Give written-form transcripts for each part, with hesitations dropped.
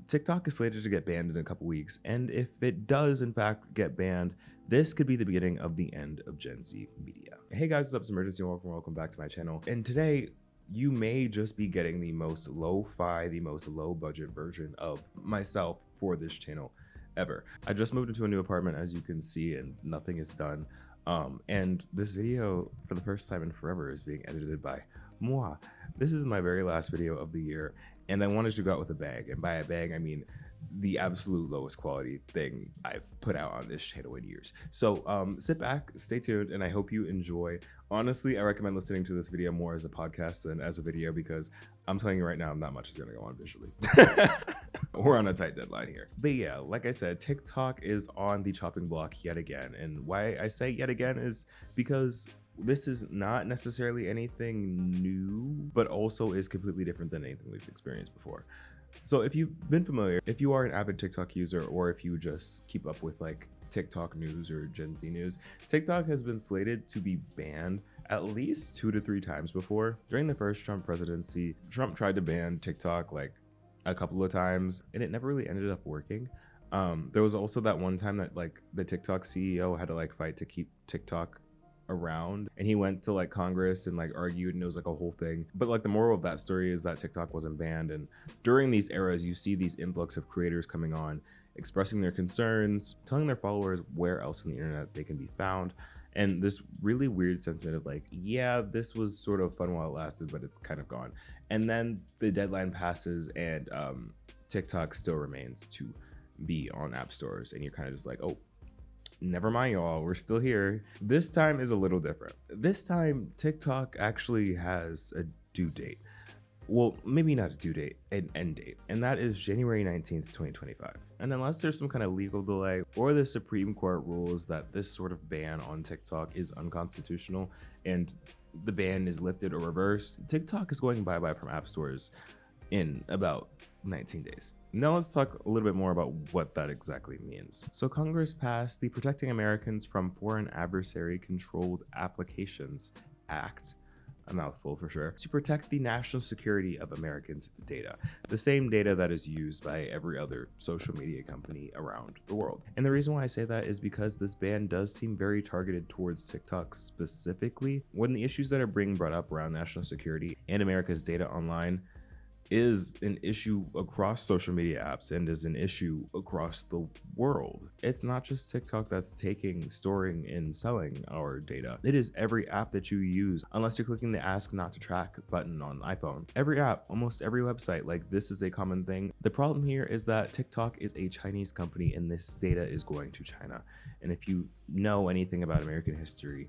TikTok is slated to get banned in a couple weeks, and if it does in fact get banned, this could be the beginning of the end of Gen Z media. Hey guys, what's up? It's Imurgency and welcome back to my channel. And today, you may just be getting the most lo-fi, the most low-budget version of myself for this channel ever. I just moved into a new apartment, as you can see, and nothing is done. And this video, for the first time in forever, is being edited by moi. This is my very last video of the year, and I wanted to go out with a bang. And by a bang, I mean the absolute lowest quality thing I've put out on this channel in years. So sit back, stay tuned, and I hope you enjoy. Honestly, I recommend listening to this video more as a podcast than as a video, because I'm telling you right now, not much is gonna go on visually. We're on a tight deadline here. But yeah, like I said, TikTok is on the chopping block yet again. And why I say yet again is because this is not necessarily anything new, but also is completely different than anything we've experienced before. So if you've been familiar, if you are an avid TikTok user, or if you just keep up with like TikTok news or Gen Z news, TikTok has been slated to be banned at least 2 to 3 times before. During the first Trump presidency, Trump tried to ban TikTok like a couple of times, and it never really ended up working. There was also that one time that like the TikTok CEO had to like fight to keep TikTok around, and he went to like Congress and like argued, and it was like a whole thing. But like the moral of that story is that TikTok wasn't banned, and during these eras you see these influx of creators coming on, expressing their concerns, telling their followers where else on the internet they can be found, and this really weird sentiment of like, yeah, this was sort of fun while it lasted, but it's kind of gone. And then the deadline passes, and TikTok still remains to be on app stores, and you're kind of just like, oh, never mind y'all, we're still here. This time is a little different. This time TikTok actually has a due date. Well, maybe not a due date, an end date, and that is January 19th, 2025. And unless there's some kind of legal delay, or the Supreme Court rules that this sort of ban on TikTok is unconstitutional and the ban is lifted or reversed, TikTok is going bye-bye from app stores in about 19 days. Now let's talk a little bit more about what that exactly means. So Congress passed the Protecting Americans from Foreign Adversary Controlled Applications Act, a mouthful for sure, to protect the national security of Americans' data, the same data that is used by every other social media company around the world. And the reason why I say that is because this ban does seem very targeted towards TikTok specifically, when the issues that are being brought up around national security and America's data online is an issue across social media apps and is an issue across the world. It's not just TikTok that's taking, storing, and selling our data. It is every app that you use, unless you're clicking the Ask Not to Track button on iPhone. Every app, almost every website, like this is a common thing. The problem here is that TikTok is a Chinese company, and this data is going to China. And if you know anything about American history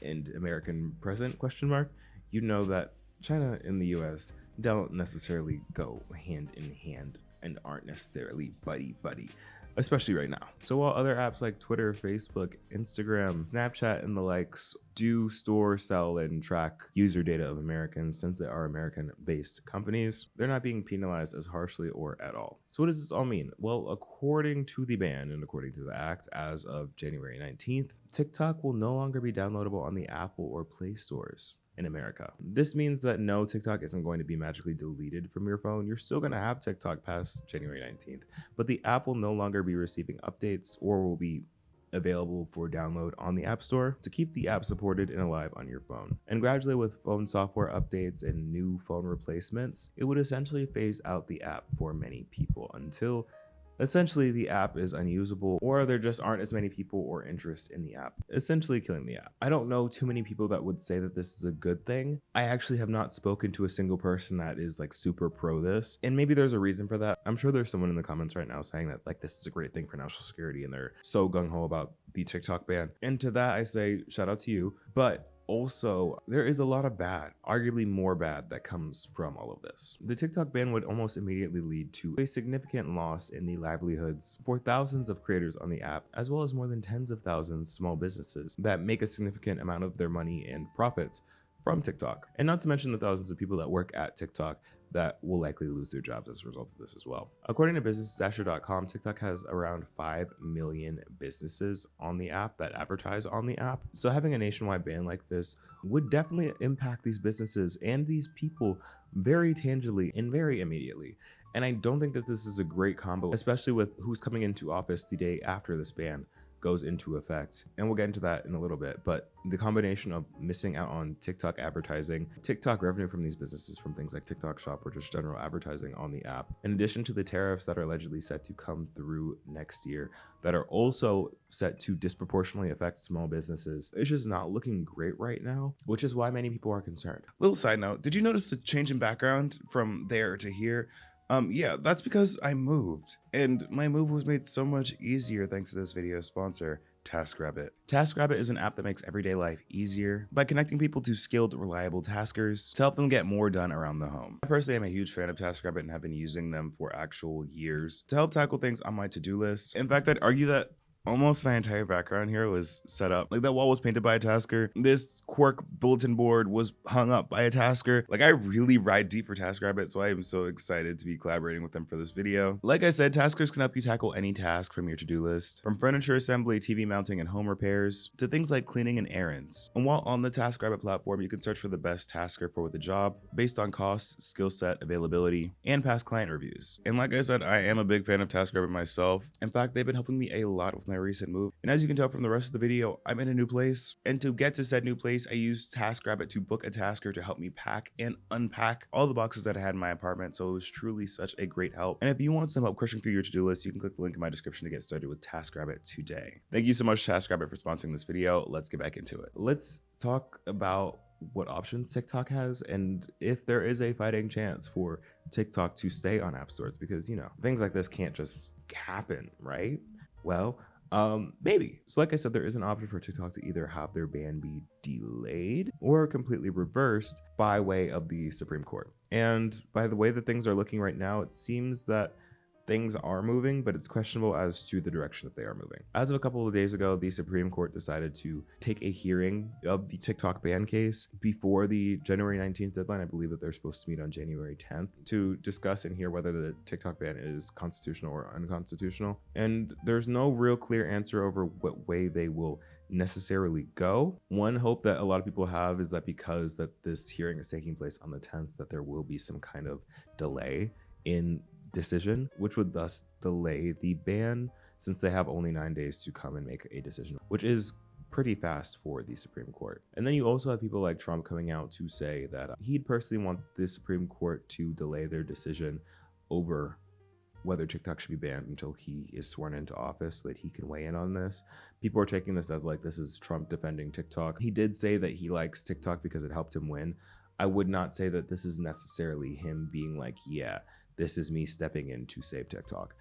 and American present question mark, you know that China and the US don't necessarily go hand in hand and aren't necessarily buddy-buddy, especially right now. So while other apps like Twitter, Facebook, Instagram, Snapchat, and the likes do store, sell, and track user data of Americans, since they are American-based companies, they're not being penalized as harshly or at all. So what does this all mean? Well, according to the ban and according to the act, as of January 19th, TikTok will no longer be downloadable on the Apple or Play stores in America. This means that no, TikTok isn't going to be magically deleted from your phone. You're still going to have TikTok past January 19th, but the app will no longer be receiving updates or will be available for download on the App Store to keep the app supported and alive on your phone. And gradually, with phone software updates and new phone replacements, it would essentially phase out the app for many people until essentially the app is unusable, or there just aren't as many people or interest in the app, essentially killing the app. I don't know too many people that would say that this is a good thing. I actually have not spoken to a single person that is like super pro this, and maybe there's a reason for that. I'm sure there's someone in the comments right now saying that like this is a great thing for national security, and they're so gung-ho about the TikTok ban. And to that I say shout out to you, but also, there is a lot of bad, arguably more bad, that comes from all of this. The TikTok ban would almost immediately lead to a significant loss in the livelihoods for thousands of creators on the app, as well as more than tens of thousands small businesses that make a significant amount of their money and profits from TikTok. And not to mention the thousands of people that work at TikTok that will likely lose their jobs as a result of this as well. According to businessdasher.com, TikTok has around 5 million businesses on the app that advertise on the app. So having a nationwide ban like this would definitely impact these businesses and these people very tangibly and very immediately. And I don't think that this is a great combo, especially with who's coming into office the day after this ban goes into effect. And we'll get into that in a little bit. But the combination of missing out on TikTok advertising, TikTok revenue from these businesses from things like TikTok Shop or just general advertising on the app, in addition to the tariffs that are allegedly set to come through next year that are also set to disproportionately affect small businesses, it's just not looking great right now, which is why many people are concerned. Little side note, did you notice the change in background from there to here? Yeah, that's because I moved, and my move was made so much easier thanks to this video sponsor, TaskRabbit. TaskRabbit is an app that makes everyday life easier by connecting people to skilled, reliable taskers to help them get more done around the home. I personally am a huge fan of TaskRabbit and have been using them for actual years to help tackle things on my to-do list. In fact, I'd argue that almost my entire background here was set up. Like, that wall was painted by a tasker. This Quark bulletin board was hung up by a tasker. Like, I really ride deep for TaskRabbit, so I am so excited to be collaborating with them for this video. Like I said, taskers can help you tackle any task from your to-do list, from furniture assembly, TV mounting, and home repairs, to things like cleaning and errands. And while on the TaskRabbit platform, you can search for the best tasker for the job based on cost, skill set, availability, and past client reviews. And like I said, I am a big fan of TaskRabbit myself. In fact, they've been helping me a lot with my recent move. And as you can tell from the rest of the video, I'm in a new place. And to get to said new place, I used TaskRabbit to book a tasker to help me pack and unpack all the boxes that I had in my apartment. So it was truly such a great help. And if you want some help crushing through your to-do list, you can click the link in my description to get started with TaskRabbit today. Thank you so much, TaskRabbit, for sponsoring this video. Let's get back into it. Let's talk about what options TikTok has and if there is a fighting chance for TikTok to stay on app stores, because, you know, things like this can't just happen, right? Well, maybe. So like I said, there is an option for TikTok to either have their ban be delayed or completely reversed by way of the Supreme Court. And by the way that things are looking right now, it seems that things are moving, but it's questionable as to the direction that they are moving. As of a couple of days ago, the Supreme Court decided to take a hearing of the TikTok ban case before the January 19th deadline. I believe that they're supposed to meet on January 10th to discuss and hear whether the TikTok ban is constitutional or unconstitutional. And there's no real clear answer over what way they will necessarily go. One hope that a lot of people have is that because that this hearing is taking place on the 10th, that there will be some kind of delay in decision, which would thus delay the ban, since they have only 9 days to come and make a decision, which is pretty fast for the Supreme Court. And then you also have people like Trump coming out to say that he'd personally want the Supreme Court to delay their decision over whether TikTok should be banned until he is sworn into office so that he can weigh in on this. People are taking this as like, this is Trump defending TikTok. He did say that he likes TikTok because it helped him win. I would not say that this is necessarily him being like, yeah, this is me stepping in to save TikTok.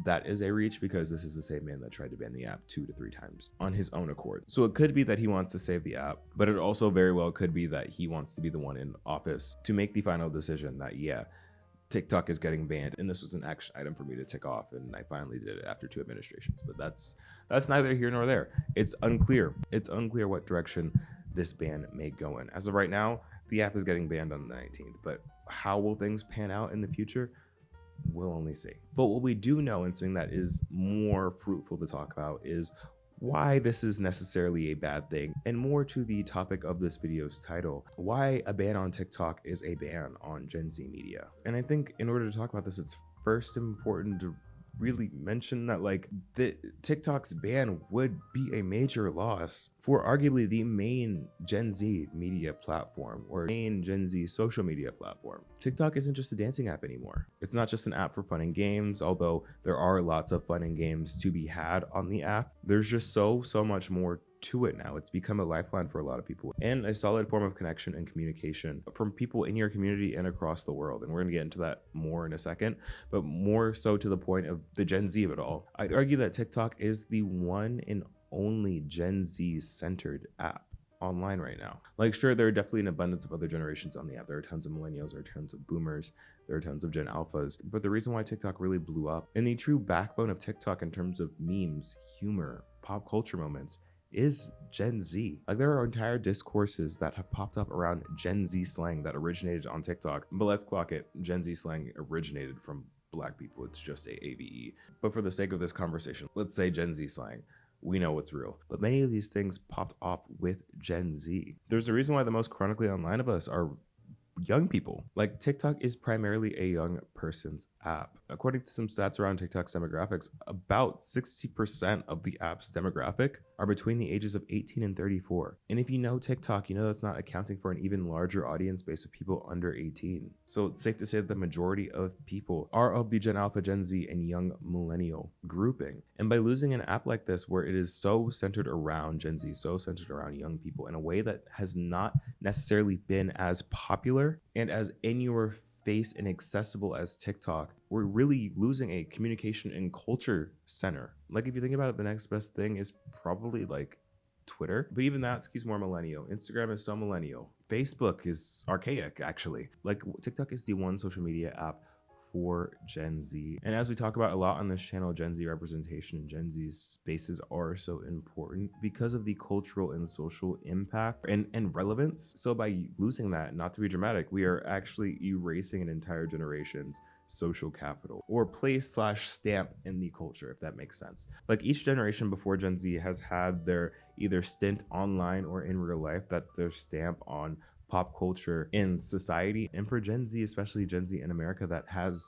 That is a reach, because this is the same man that tried to ban the app 2 to 3 times on his own accord. So it could be that he wants to save the app, but it also very well could be that he wants to be the one in office to make the final decision that, yeah, TikTok is getting banned, and this was an action item for me to tick off, and I finally did it after 2 administrations. But that's neither here nor there. It's unclear. It's unclear what direction this ban may go in. As of right now, the app is getting banned on the 19th, but how will things pan out in the future? We'll only see. But what we do know, and something that is more fruitful to talk about, is why this is necessarily a bad thing, and more to the topic of this video's title, why a ban on TikTok is a ban on Gen Z media. And I think in order to talk about this, it's first important to really mention that, like, the TikTok's ban would be a major loss for arguably the main Gen Z media platform, or main Gen Z social media platform. TikTok isn't just a dancing app anymore. It's not just an app for fun and games, although there are lots of fun and games to be had on the app. There's just so much more to it now. It's become a lifeline for a lot of people and a solid form of connection and communication from people in your community and across the world. And we're going to get into that more in a second, but more so to the point of the Gen Z of it all. I'd argue that TikTok is the one and only Gen Z centered app online right now. Like, sure, there are definitely an abundance of other generations on the app. There are tons of millennials, there are tons of boomers, there are tons of Gen Alphas. But the reason why TikTok really blew up, and the true backbone of TikTok in terms of memes, humor, pop culture moments, is Gen Z. Like, there are entire discourses that have popped up around Gen Z slang that originated on TikTok. But let's clock it, Gen Z slang originated from Black people. It's just a ABE. But for the sake of this conversation, let's say Gen Z slang. We know what's real. But many of these things popped off with Gen Z. There's a reason why the most chronically online of us are young people. Like TikTok is primarily a young person's app. According to some stats around TikTok's demographics, about 60% of the app's demographic are between the ages of 18 and 34. And if you know TikTok, you know that's not accounting for an even larger audience base of people under 18. So it's safe to say that the majority of people are of the Gen Alpha, Gen Z, and young millennial grouping. And by losing an app like this, where it is so centered around Gen Z, so centered around young people in a way that has not necessarily been as popular and as in your face and accessible as TikTok, we're really losing a communication and culture center. Like if you think about it, the next best thing is probably like Twitter, but even that skews more millennial. Instagram is so millennial. Facebook is archaic, actually. Like TikTok is the one social media app for Gen Z. And as we talk about a lot on this channel, Gen Z representation and Gen Z's spaces are so important because of the cultural and social impact and relevance. So by losing that, not to be dramatic, we are actually erasing an entire generation's social capital or place/stamp in the culture, if that makes sense. Like each generation before Gen Z has had their either stint online or in real life, that's their stamp on pop culture in society. And for Gen Z, especially Gen Z in America, that has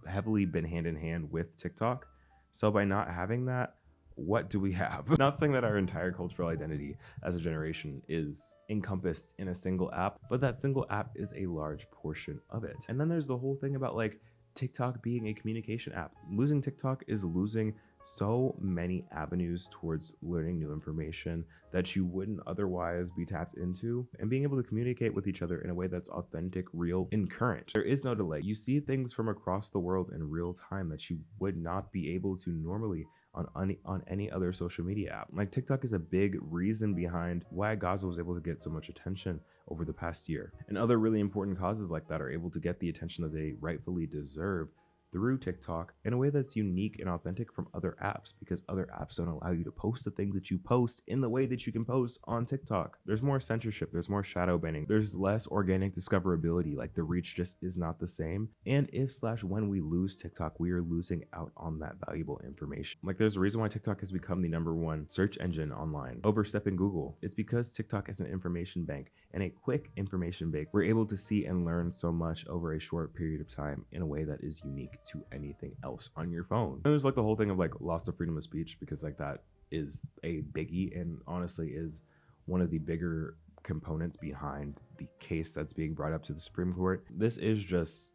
heavily been hand in hand with TikTok. So by not having that, what do we have? Not saying that our entire cultural identity as a generation is encompassed in a single app, but that single app is a large portion of it. And then there's the whole thing about like TikTok being a communication app. Losing TikTok is losing so many avenues towards learning new information that you wouldn't otherwise be tapped into, and being able to communicate with each other in a way that's authentic, real, and current. There is no delay. You see things from across the world in real time that you would not be able to normally on any other social media app. Like TikTok is a big reason behind why Gaza was able to get so much attention over the past year. And other really important causes like that are able to get the attention that they rightfully deserve through TikTok in a way that's unique and authentic from other apps, because other apps don't allow you to post the things that you post in the way that you can post on TikTok. There's more censorship, there's more shadow banning, there's less organic discoverability, like the reach just is not the same. And if/when we lose TikTok, we are losing out on that valuable information. Like there's a reason why TikTok has become the #1 search engine online, overstepping Google. It's because TikTok is an information bank, and a quick information bank. We're able to see and learn so much over a short period of time in a way that is unique to anything else on your phone. And there's like the whole thing of like loss of freedom of speech, because like that is a biggie and honestly is one of the bigger components behind the case that's being brought up to the Supreme Court. This is just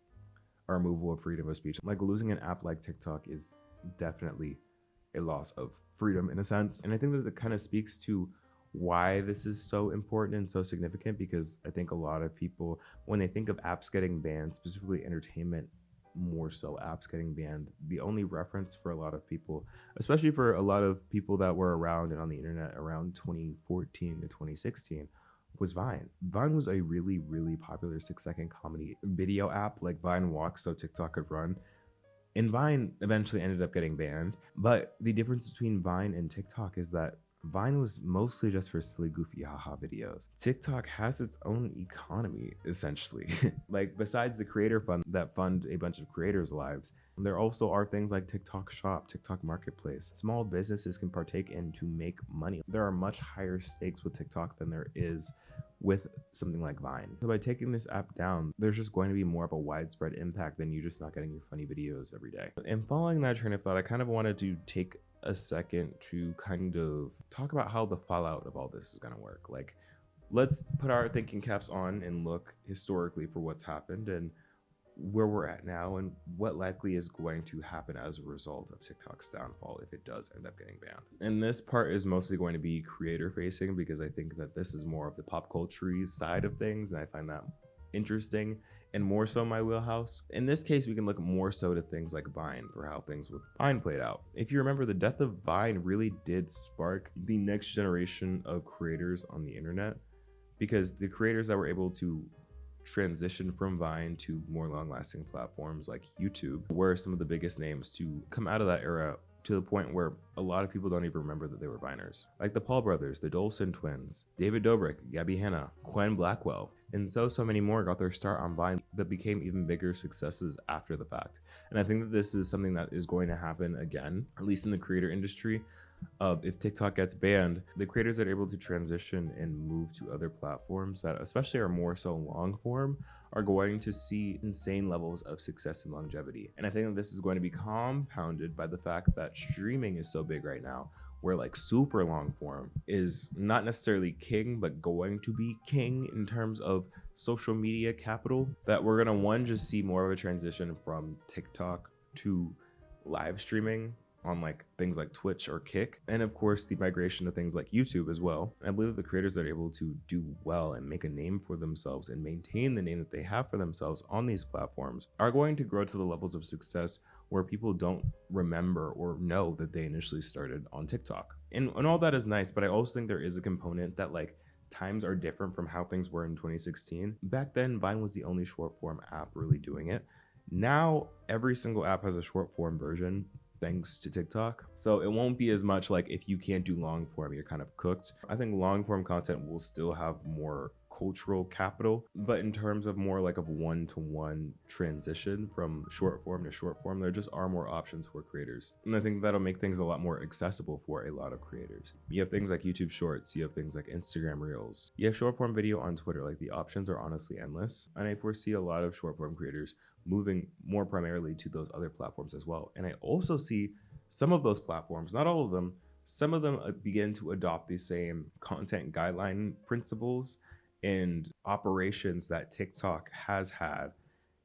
a removal of freedom of speech. Like losing an app like TikTok is definitely a loss of freedom in a sense. And I think that it kind of speaks to why this is so important and so significant, because I think a lot of people, when they think of apps getting banned, specifically entertainment, more so apps getting banned, the only reference for a lot of people, especially for a lot of people that were around and on the internet around 2014 to 2016, was Vine. Vine was a really, really popular 6-second comedy video app. Like Vine walked so TikTok could run. And Vine eventually ended up getting banned. But the difference between Vine and TikTok is that Vine was mostly just for silly, goofy, haha videos. TikTok has its own economy, essentially. Like, besides the creator fund that fund a bunch of creators' lives, there also are things like TikTok Shop, TikTok Marketplace. Small businesses can partake in to make money. There are much higher stakes with TikTok than there is with something like Vine. So by taking this app down, there's just going to be more of a widespread impact than you just not getting your funny videos every day. And following that train of thought, I kind of wanted to take a second to kind of talk about how the fallout of all this is going to work. Like, let's put our thinking caps on and look historically for what's happened and where we're at now and what likely is going to happen as a result of TikTok's downfall if it does end up getting banned. And this part is mostly going to be creator facing, because I think that this is more of the pop culture side of things, and I find that interesting and more so my wheelhouse. In this case, we can look more so to things like Vine for how things with Vine played out. If you remember, the death of Vine really did spark the next generation of creators on the internet, because the creators that were able to transition from Vine to more long-lasting platforms like YouTube were some of the biggest names to come out of that era, to the point where a lot of people don't even remember that they were Viners. Like the Paul brothers, the Dolson twins, David Dobrik, Gabby Hanna, Quen Blackwell, and so many more got their start on Vine that became even bigger successes after the fact. And I think that this is something that is going to happen again, at least in the creator industry. If TikTok gets banned, the creators that are able to transition and move to other platforms that especially are more so long form are going to see insane levels of success and longevity. And I think that this is going to be compounded by the fact that streaming is so big right now, where like super long form is not necessarily king, but going to be king in terms of social media capital, that we're gonna just see more of a transition from TikTok to live streaming on like things like Twitch or Kick, and of course the migration to things like YouTube as well. I believe that the creators that are able to do well and make a name for themselves and maintain the name that they have for themselves on these platforms are going to grow to the levels of success where people don't remember or know that they initially started on TikTok. And all that is nice, but I also think there is a component that like times are different from how things were in 2016. Back then, Vine was the only short form app really doing it. Now every single app has a short form version thanks to TikTok. So it won't be as much like if you can't do long form, you're kind of cooked. I think long form content will still have more cultural capital, but in terms of more like of one-to-one transition from short form to short form, there just are more options for creators. And I think that'll make things a lot more accessible for a lot of creators. You have things like YouTube Shorts, you have things like Instagram Reels, you have short form video on Twitter. Like the options are honestly endless. And I foresee a lot of short form creators moving more primarily to those other platforms as well. And I also see some of those platforms, not all of them, some of them begin to adopt the same content guideline principles and operations that TikTok has had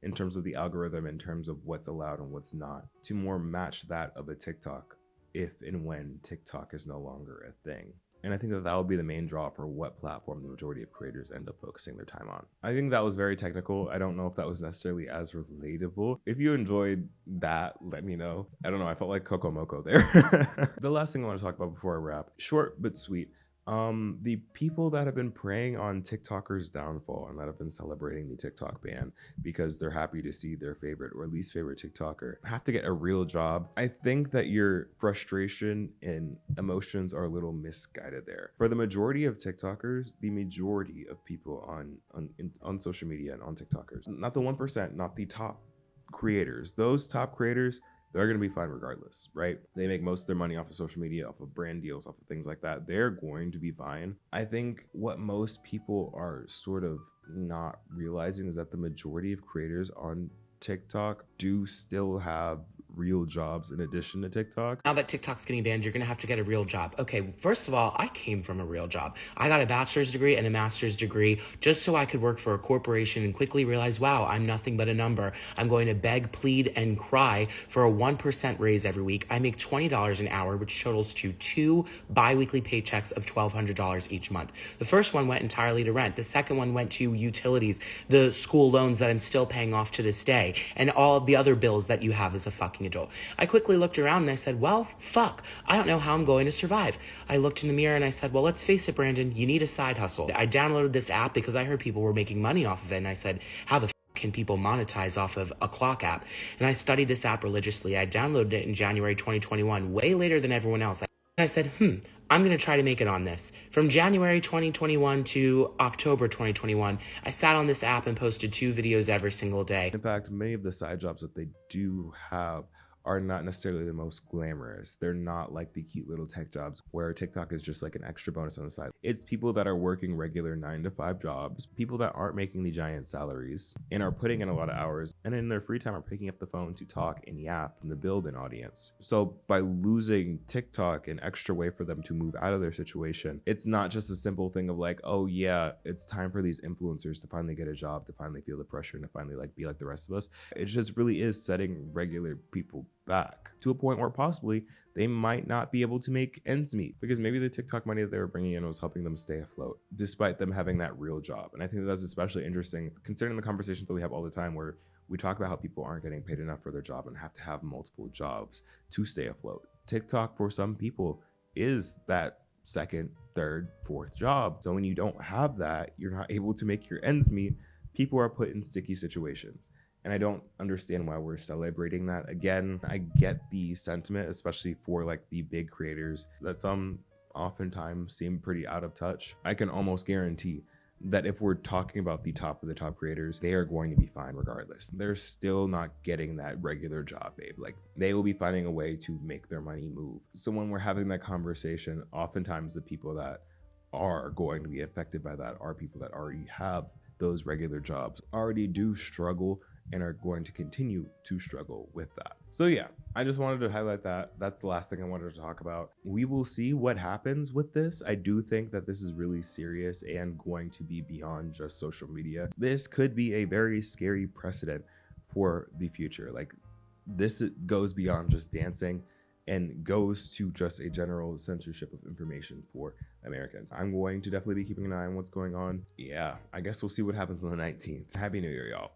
in terms of the algorithm, in terms of what's allowed and what's not, to more match that of a TikTok if and when TikTok is no longer a thing. And I think that will be the main draw for what platform the majority of creators end up focusing their time on. I think that was very technical. I don't know if that was necessarily as relatable. If you enjoyed that, let me know. I don't know, I felt like Coco Moco there. The last thing I want to talk about before I wrap, short but sweet. The people that have been preying on TikTokers' downfall and that have been celebrating the TikTok ban because they're happy to see their favorite or least favorite TikToker have to get a real job. I think that your frustration and emotions are a little misguided there. For the majority of TikTokers, the majority of people on social media and on TikTokers, not the 1%, not the top creators, those top creators, they're going to be fine regardless, right? They make most of their money off of social media, off of brand deals, off of things like that. They're going to be fine. I think what most people are sort of not realizing is that the majority of creators on TikTok do still have real jobs in addition to TikTok. Now that TikTok's getting banned, you're gonna have to get a real job. Okay, first of all, I came from a real job. I got a bachelor's degree and a master's degree just so I could work for a corporation and quickly realize, wow, I'm nothing but a number. I'm going to beg, plead, and cry for a 1% raise every week. I make $20 an hour, which totals to 2 bi-weekly paychecks of $1,200 each month. The first one went entirely to rent. The second one went to utilities, the school loans that I'm still paying off to this day, and all the other bills that you have as a fucking adult. I quickly looked around and I said, well, fuck, I don't know how I'm going to survive. I looked in the mirror and I said, well, let's face it, Brandon, you need a side hustle. I downloaded this app because I heard people were making money off of it, and I said, how the can people monetize off of a clock app? And I studied this app religiously. I downloaded it in January 2021, way later than everyone else. And I said, I'm going to try to make it on this. From January 2021 to October 2021, I sat on this app and posted 2 videos every single day. In fact, many of the side jobs that they do have are not necessarily the most glamorous. They're not like the cute little tech jobs where TikTok is just like an extra bonus on the side. It's people that are working regular 9-to-5 jobs, people that aren't making the giant salaries and are putting in a lot of hours, and in their free time are picking up the phone to talk and yap and to build an audience. So by losing TikTok, an extra way for them to move out of their situation, it's not just a simple thing of like, oh yeah, it's time for these influencers to finally get a job, to finally feel the pressure and to finally like be like the rest of us. It just really is setting regular people back to a point where possibly they might not be able to make ends meet because maybe the TikTok money that they were bringing in was helping them stay afloat despite them having that real job. And I think that's especially interesting considering the conversations that we have all the time where we talk about how people aren't getting paid enough for their job and have to have multiple jobs to stay afloat. TikTok for some people is that second, third, fourth job. So when you don't have that, you're not able to make your ends meet. People are put in sticky situations. And I don't understand why we're celebrating that. Again, I get the sentiment, especially for like the big creators, that some oftentimes seem pretty out of touch. I can almost guarantee that if we're talking about the top of the top creators, they are going to be fine regardless. They're still not getting that regular job, babe. Like they will be finding a way to make their money move. So when we're having that conversation, oftentimes the people that are going to be affected by that are people that already have those regular jobs already do struggle and are going to continue to struggle with that. So yeah, I just wanted to highlight that. That's the last thing I wanted to talk about. We will see what happens with this. I do think that this is really serious and going to be beyond just social media. This could be a very scary precedent for the future. Like, this goes beyond just dancing and goes to just a general censorship of information for Americans. I'm going to definitely be keeping an eye on what's going on. Yeah, I guess we'll see what happens on the 19th. Happy New Year, y'all.